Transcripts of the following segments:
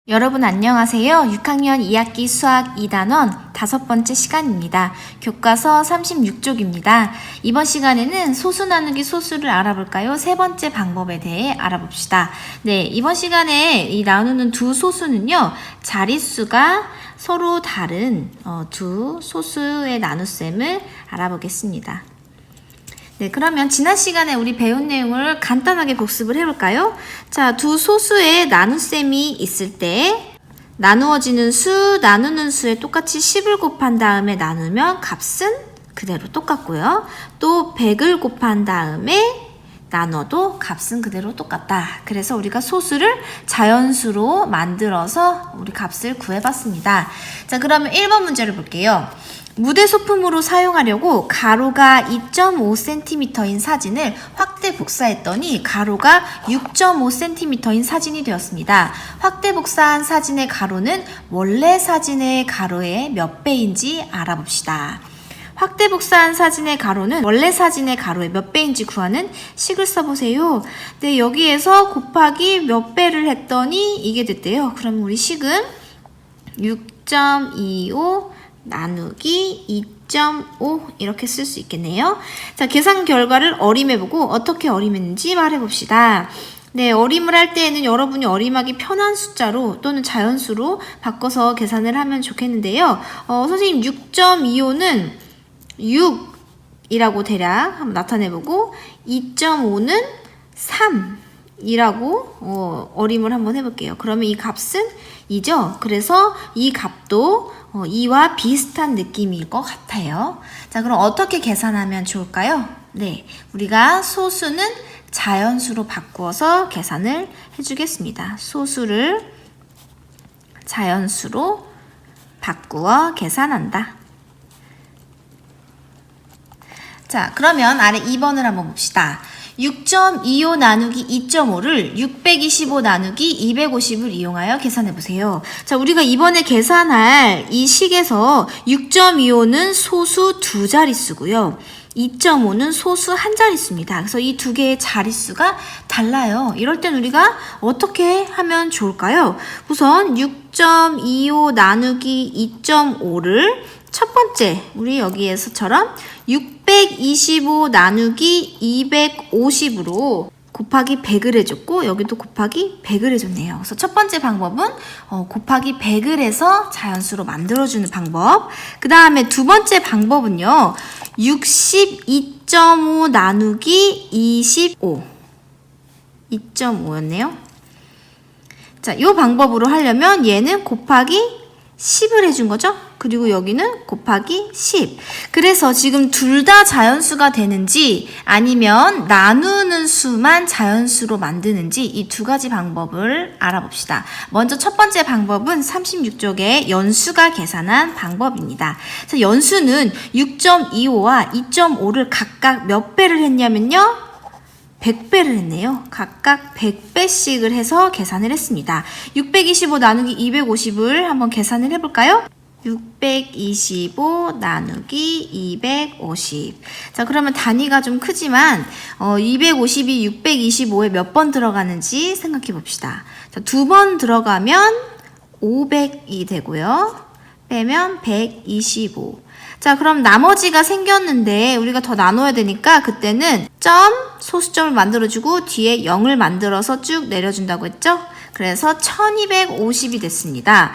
여러분 안녕하세요. 6학년 2학기 수학 2단원 5번째 시간입니다. 교과서 36쪽입니다. 이번 시간에는 소수 나누기 소수를 알아볼까요? 세 번째 방법에 대해 알아봅시다. 네, 이번 시간에 이 나누는 두 소수는요. 자릿수가 서로 다른 두 소수의 나눗셈을 알아보겠습니다. 네, 그러면 지난 시간에 우리 배운 내용을 간단하게 복습을 해볼까요? 자, 두 소수의 나눗셈이 있을 때 나누어지는 수, 나누는 수에 똑같이 10을 곱한 다음에 나누면 값은 그대로 똑같고요. 또 100을 곱한 다음에 나눠도 값은 그대로 똑같다. 그래서 우리가 소수를 자연수로 만들어서 우리 값을 구해봤습니다. 자, 그러면 1번 문제를 볼게요. 무대 소품으로 사용하려고 가로가 2.5cm인 사진을 확대 복사했더니 가로가 6.5cm인 사진이 되었습니다. 확대 복사한 사진의 가로는 원래 사진의 가로의 몇 배인지 알아봅시다. 확대 복사한 사진의 가로는 원래 사진의 가로의 몇 배인지 구하는 식을 써보세요. 네, 여기에서 곱하기 몇 배를 했더니 이게 됐대요. 그럼 우리 식은 6.25 나누기 2.5 이렇게 쓸 수 있겠네요. 자, 계산 결과를 어림해보고 어떻게 어림했는지 말해봅시다. 네, 어림을 할 때에는 여러분이 어림하기 편한 숫자로 또는 자연수로 바꿔서 계산을 하면 좋겠는데요. 선생님 6.25는 6이라고 대략 한번 나타내보고 2.5는 3이라고 어림을 한번 해볼게요. 그러면 이 값은 2죠. 그래서 이 값도 2와 비슷한 느낌일 것 같아요. 자, 그럼 어떻게 계산하면 좋을까요? 네, 우리가 소수는 자연수로 바꾸어서 계산을 해주겠습니다. 소수를 자연수로 바꾸어 계산한다. 자, 그러면 아래 2번을 한번 봅시다. 6.25 나누기 2.5를 625 나누기 250을 이용하여 계산해보세요. 자, 우리가 이번에 계산할 이 식에서 6.25는 소수 두 자릿수고요. 2.5는 소수 한 자릿수입니다. 그래서 이 두 개의 자릿수가 달라요. 이럴 땐 우리가 어떻게 하면 좋을까요? 우선 6.25 나누기 2.5를 첫 번째, 우리 여기에서처럼 625 나누기 250으로 곱하기 100을 해줬고 여기도 곱하기 100을 해줬네요. 그래서 첫 번째 방법은 곱하기 100을 해서 자연수로 만들어주는 방법. 그 다음에 두 번째 방법은요. 62.5 나누기 25. 2.5였네요. 자, 이 방법으로 하려면 얘는 곱하기 10을 해준 거죠? 그리고 여기는 곱하기 10. 그래서 지금 둘 다 자연수가 되는지 아니면 나누는 수만 자연수로 만드는지 이 두 가지 방법을 알아봅시다. 먼저 첫 번째 방법은 36쪽에 연수가 계산한 방법입니다. 그래서 연수는 6.25와 2.5를 각각 몇 배를 했냐면요. 100배를 했네요. 각각 100배씩을 해서 계산을 했습니다. 625 나누기 250을 한번 계산을 해볼까요? 625 나누기 250. 자, 그러면 단위가 좀 크지만 250이 625에 몇 번 들어가는지 생각해 봅시다. 자, 두 번 들어가면 500이 되고요. 빼면 125. 자, 그럼 나머지가 생겼는데 우리가 더 나눠야 되니까 그때는 소수점을 만들어주고 뒤에 0을 만들어서 쭉 내려준다고 했죠? 그래서 1250이 됐습니다.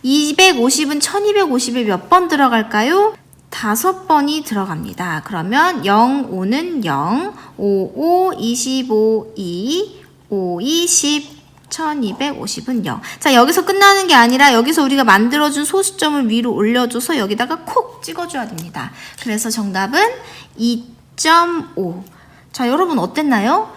250은 1250에 몇 번 들어갈까요? 5번이 들어갑니다. 그러면 0, 5는 0, 5, 5, 25, 2, 5, 20, 1250은 0. 자, 여기서 끝나는 게 아니라 여기서 우리가 만들어준 소수점을 위로 올려줘서 여기다가 콕 찍어줘야 됩니다. 그래서 정답은 2.5. 자, 여러분 어땠나요?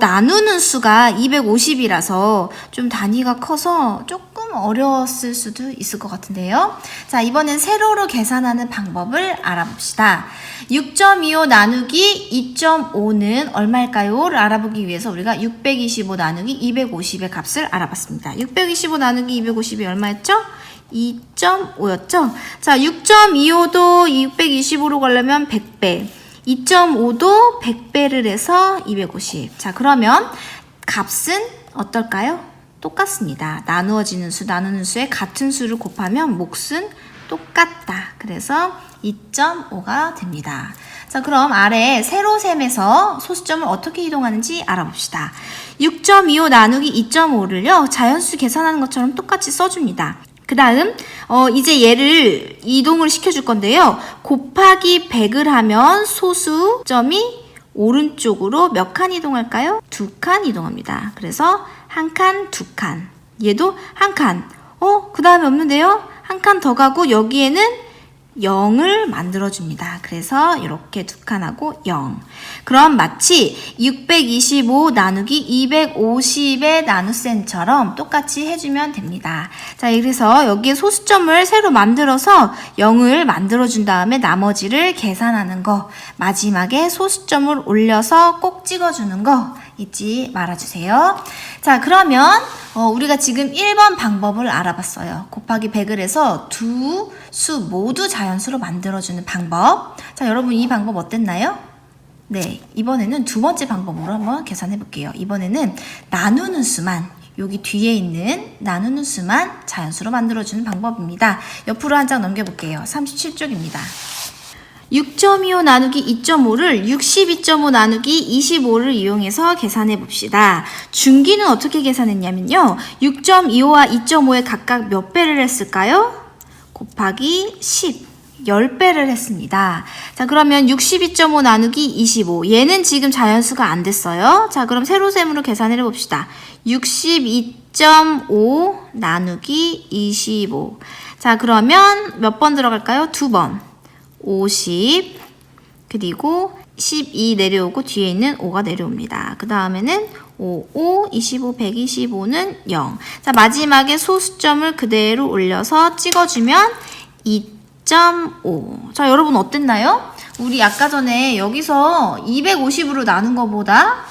나누는 수가 250이라서 좀 단위가 커서 조금 어려웠을 수도 있을 것 같은데요. 자, 이번엔 세로로 계산하는 방법을 알아봅시다. 6.25 나누기 2.5는 얼마일까요? 를 알아보기 위해서 우리가 625 나누기 250의 값을 알아봤습니다. 625 나누기 250이 얼마였죠? 2.5였죠? 자, 6.25도 625로 가려면 100배. 2.5도 100배를 해서 250. 자, 그러면 값은 어떨까요? 똑같습니다. 나누어지는 수, 나누는 수에 같은 수를 곱하면 몫은 똑같다. 그래서 2.5가 됩니다. 자, 그럼 아래 세로셈에서 소수점을 어떻게 이동하는지 알아봅시다. 6.25 나누기 2.5를요, 자연수 계산하는 것처럼 똑같이 써줍니다. 그 다음 이제 얘를 이동을 시켜줄 건데요. 곱하기 100을 하면 소수점이 오른쪽으로 몇 칸 이동할까요? 2칸 이동합니다. 그래서 한 칸, 2칸. 얘도 한 칸. 그 다음에 없는데요? 한 칸 더 가고 여기에는 0을 만들어줍니다. 그래서 이렇게 2칸하고 0. 그럼 마치 625 나누기 250의 나눗셈처럼 똑같이 해주면 됩니다. 자, 그래서 여기에 소수점을 새로 만들어서 0을 만들어준 다음에 나머지를 계산하는 거, 마지막에 소수점을 올려서 꼭 찍어주는 거 잊지 말아주세요. 자, 그러면 우리가 지금 1번 방법을 알아봤어요. 곱하기 100을 해서 두 수 모두 자연수로 만들어주는 방법. 자, 여러분 이 방법 어땠나요? 네, 이번에는 두 번째 방법으로 한번 계산해 볼게요. 이번에는 나누는 수만, 여기 뒤에 있는 나누는 수만 자연수로 만들어주는 방법입니다. 옆으로 한 장 넘겨볼게요. 37쪽입니다. 6.25 나누기 2.5를 62.5 나누기 25를 이용해서 계산해 봅시다. 중기는 어떻게 계산했냐면요. 6.25와 2.5에 각각 몇 배를 했을까요? 곱하기 10, 10배를 했습니다. 자, 그러면 62.5 나누기 25. 얘는 지금 자연수가 안 됐어요. 자, 그럼 세로셈으로 계산을 해봅시다. 62.5 나누기 25. 자, 그러면 몇 번 들어갈까요? 2번. 50, 그리고 12 내려오고 뒤에 있는 5가 내려옵니다. 그 다음에는 5, 5, 25, 125는 0. 자, 마지막에 소수점을 그대로 올려서 찍어주면 2.5. 자, 여러분 어땠나요? 우리 아까 전에 여기서 250으로 나눈 것보다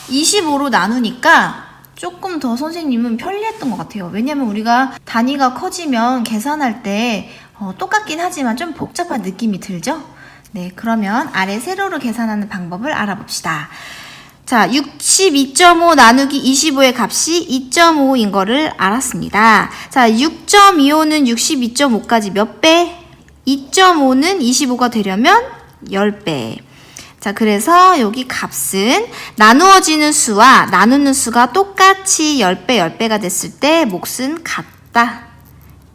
25로 나누니까 조금 더 선생님은 편리했던 것 같아요. 왜냐면 우리가 단위가 커지면 계산할 때 똑같긴 하지만 좀 복잡한 느낌이 들죠? 네, 그러면 아래 세로로 계산하는 방법을 알아봅시다. 자, 62.5 나누기 25의 값이 2.5인 거를 알았습니다. 자, 6.25는 62.5까지 몇 배? 2.5는 25가 되려면 10배. 자, 그래서 여기 값은 나누어지는 수와 나누는 수가 똑같이 10배, 10배가 됐을 때 몫은 같다.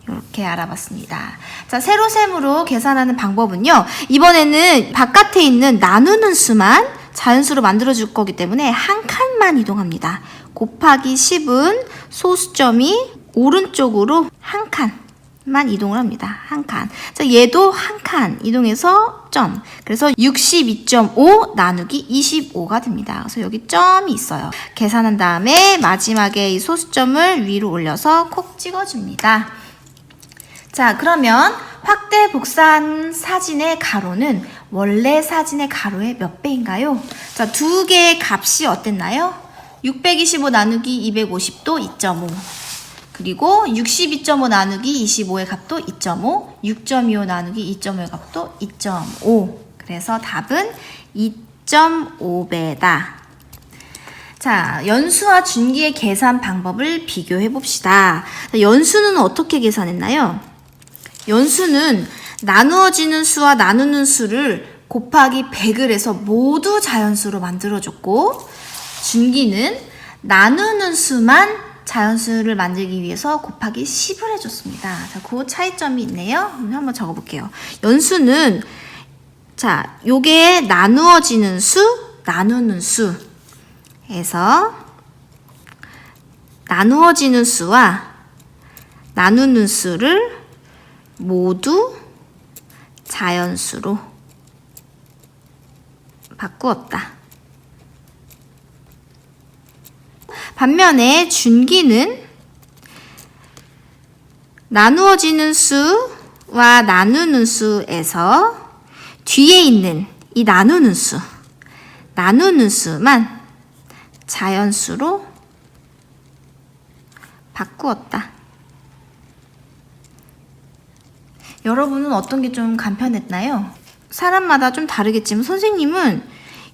이렇게 알아봤습니다. 자, 세로셈으로 계산하는 방법은요. 이번에는 바깥에 있는 나누는 수만 자연수로 만들어줄 거기 때문에 한 칸만 이동합니다. 곱하기 10은 소수점이 오른쪽으로 한 칸만 이동을 합니다. 한 칸. 자, 얘도 한 칸 이동해서 점. 그래서 62.5 나누기 25가 됩니다. 그래서 여기 점이 있어요. 계산한 다음에 마지막에 이 소수점을 위로 올려서 콕 찍어줍니다. 자, 그러면 확대 복사한 사진의 가로는 원래 사진의 가로의 몇 배인가요? 자, 두 개의 값이 어땠나요? 625 나누기 250도 2.5. 그리고 62.5 나누기 25의 값도 2.5. 6.25 나누기 2.5의 값도 2.5. 그래서 답은 2.5배다. 자, 연수와 준기의 계산 방법을 비교해 봅시다. 연수는 어떻게 계산했나요? 연수는 나누어지는 수와 나누는 수를 곱하기 100을 해서 모두 자연수로 만들어줬고, 준기는 나누는 수만 자연수를 만들기 위해서 곱하기 10을 해줬습니다. 자, 그 차이점이 있네요. 한번 적어볼게요. 연수는, 자, 요게 나누어지는 수, 나누는 수에서 나누어지는 수와 나누는 수를 모두 자연수로 바꾸었다. 반면에 준기는 나누어지는 수와 나누는 수에서 뒤에 있는 이 나누는 수만 자연수로 바꾸었다. 여러분은 어떤 게 좀 간편했나요? 사람마다 좀 다르겠지만 선생님은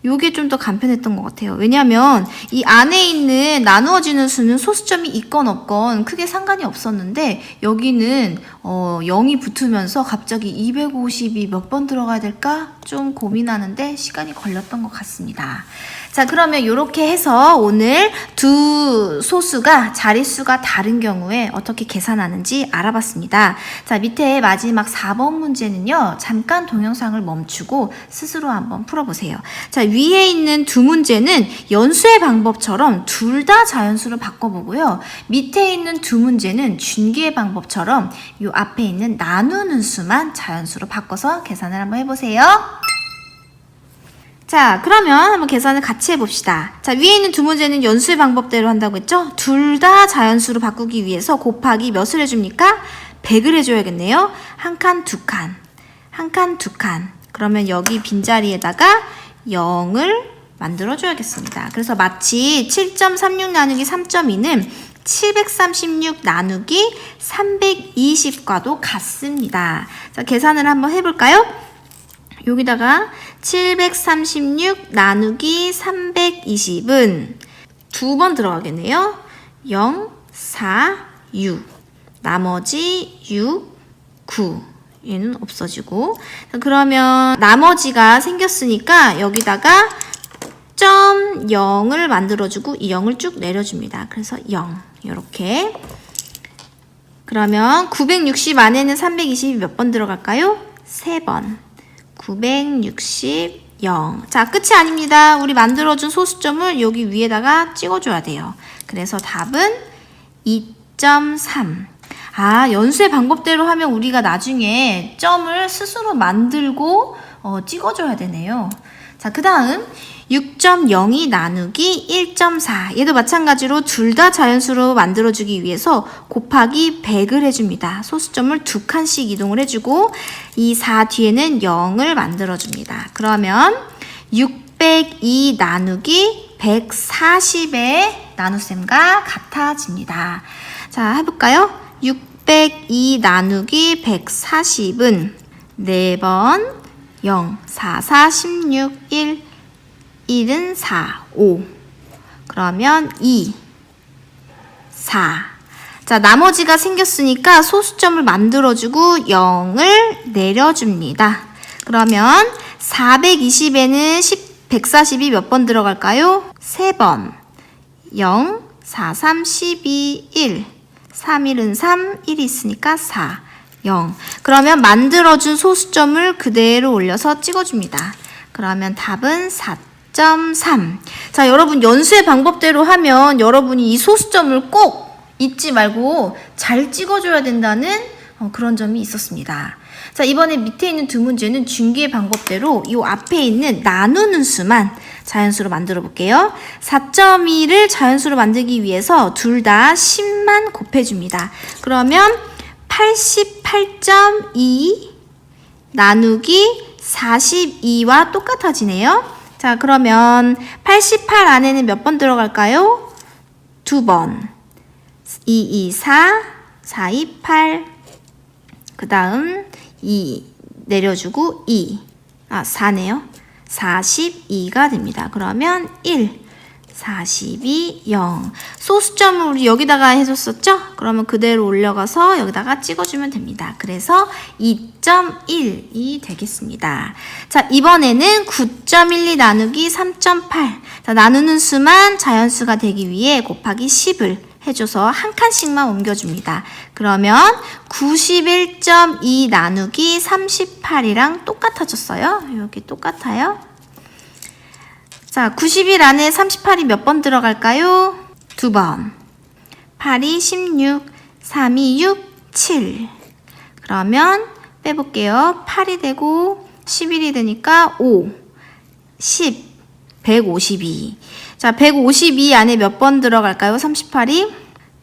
요게 좀 더 간편했던 것 같아요. 왜냐면 이 안에 있는 나누어지는 수는 소수점이 있건 없건 크게 상관이 없었는데 여기는 0이 붙으면서 갑자기 250이 몇 번 들어가야 될까? 좀 고민하는데 시간이 걸렸던 것 같습니다. 자, 그러면 이렇게 해서 오늘 두 소수가 자릿수가 다른 경우에 어떻게 계산하는지 알아봤습니다. 자, 밑에 마지막 4번 문제는요. 잠깐 동영상을 멈추고 스스로 한번 풀어보세요. 자, 위에 있는 두 문제는 연수의 방법처럼 둘 다 자연수로 바꿔보고요. 밑에 있는 두 문제는 준기의 방법처럼 이 앞에 있는 나누는 수만 자연수로 바꿔서 계산을 한번 해보세요. 자, 그러면 한번 계산을 같이 해봅시다. 자, 위에 있는 두 문제는 연수의 방법대로 한다고 했죠? 둘 다 자연수로 바꾸기 위해서 곱하기 몇을 해줍니까? 100을 해줘야겠네요. 한 칸, 두 칸. 한 칸, 두 칸. 그러면 여기 빈자리에다가 0을 만들어줘야겠습니다. 그래서 마치 7.36 나누기 3.2는 736 나누기 320과도 같습니다. 자, 계산을 한번 해볼까요? 여기다가 736 나누기 320은 두 번 들어가겠네요. 0, 4, 6. 나머지 6, 9. 얘는 없어지고. 그러면 나머지가 생겼으니까 여기다가 점 0을 만들어주고 이 0을 쭉 내려줍니다. 그래서 0. 이렇게. 그러면 960 안에는 320이 몇 번 들어갈까요? 3번. 960, 0. 자, 끝이 아닙니다. 우리 만들어준 소수점을 여기 위에다가 찍어줘야 돼요. 그래서 답은 2.3. 아, 연수의 방법대로 하면 우리가 나중에 점을 스스로 만들고 찍어줘야 되네요. 자, 그 다음 6.02 나누기 1.4. 얘도 마찬가지로 둘 다 자연수로 만들어주기 위해서 곱하기 100을 해줍니다. 소수점을 두 칸씩 이동을 해주고 이 4 뒤에는 0을 만들어줍니다. 그러면 602 나누기 140의 나눗셈과 같아집니다. 자, 해볼까요? 602 나누기 140은 4번 0, 4, 4, 16, 1, 1은 4, 5. 그러면 2, 4. 자, 나머지가 생겼으니까 소수점을 만들어주고 0을 내려줍니다. 그러면 420에는 140이 몇 번 들어갈까요? 3번. 0, 4, 3, 12, 1. 3, 1은 3, 1이 있으니까 4. 0. 그러면 만들어준 소수점을 그대로 올려서 찍어줍니다. 그러면 답은 4.3. 자, 여러분 연수의 방법대로 하면 여러분이 이 소수점을 꼭 잊지 말고 잘 찍어줘야 된다는 그런 점이 있었습니다. 자, 이번에 밑에 있는 두 문제는 준기의 방법대로 이 앞에 있는 나누는 수만 자연수로 만들어 볼게요. 4.2를 자연수로 만들기 위해서 둘 다 10만 곱해줍니다. 그러면 88.2 나누기 42와 똑같아지네요. 자, 그러면 88 안에는 몇 번 들어갈까요? 두 번. 2, 2, 4, 4, 2, 8. 그 다음 2 내려주고 2. 4네요. 42가 됩니다. 그러면 1. 42, 0. 소수점을 우리 여기다가 해줬었죠? 그러면 그대로 올려가서 여기다가 찍어주면 됩니다. 그래서 2.1이 되겠습니다. 자, 이번에는 9.12 나누기 3.8. 자, 나누는 수만 자연수가 되기 위해 곱하기 10을 해줘서 한 칸씩만 옮겨줍니다. 그러면 91.2 나누기 38이랑 똑같아졌어요. 여기 똑같아요. 자, 91 안에 38이 몇 번 들어갈까요? 두 번. 8이 16, 3이 6, 7. 그러면 빼볼게요. 8이 되고 11이 되니까 5, 10, 152. 자, 152 안에 몇 번 들어갈까요? 38이?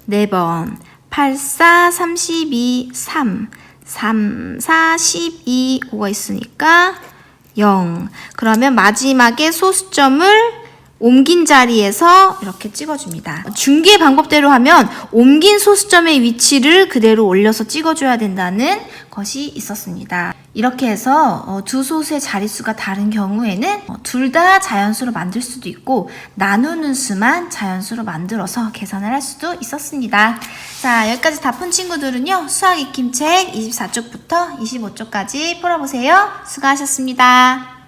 4번. 8, 4, 32, 3. 3, 4, 12, 5가 있으니까 0. 그러면 마지막에 소수점을 옮긴 자리에서 이렇게 찍어줍니다. 준기의 방법대로 하면 옮긴 소수점의 위치를 그대로 올려서 찍어줘야 된다는 것이 있었습니다. 이렇게 해서 두 소수의 자릿수가 다른 경우에는 둘 다 자연수로 만들 수도 있고 나누는 수만 자연수로 만들어서 계산을 할 수도 있었습니다. 자, 여기까지 다 푼 친구들은요. 수학 익힘책 24쪽부터 25쪽까지 풀어보세요. 수고하셨습니다.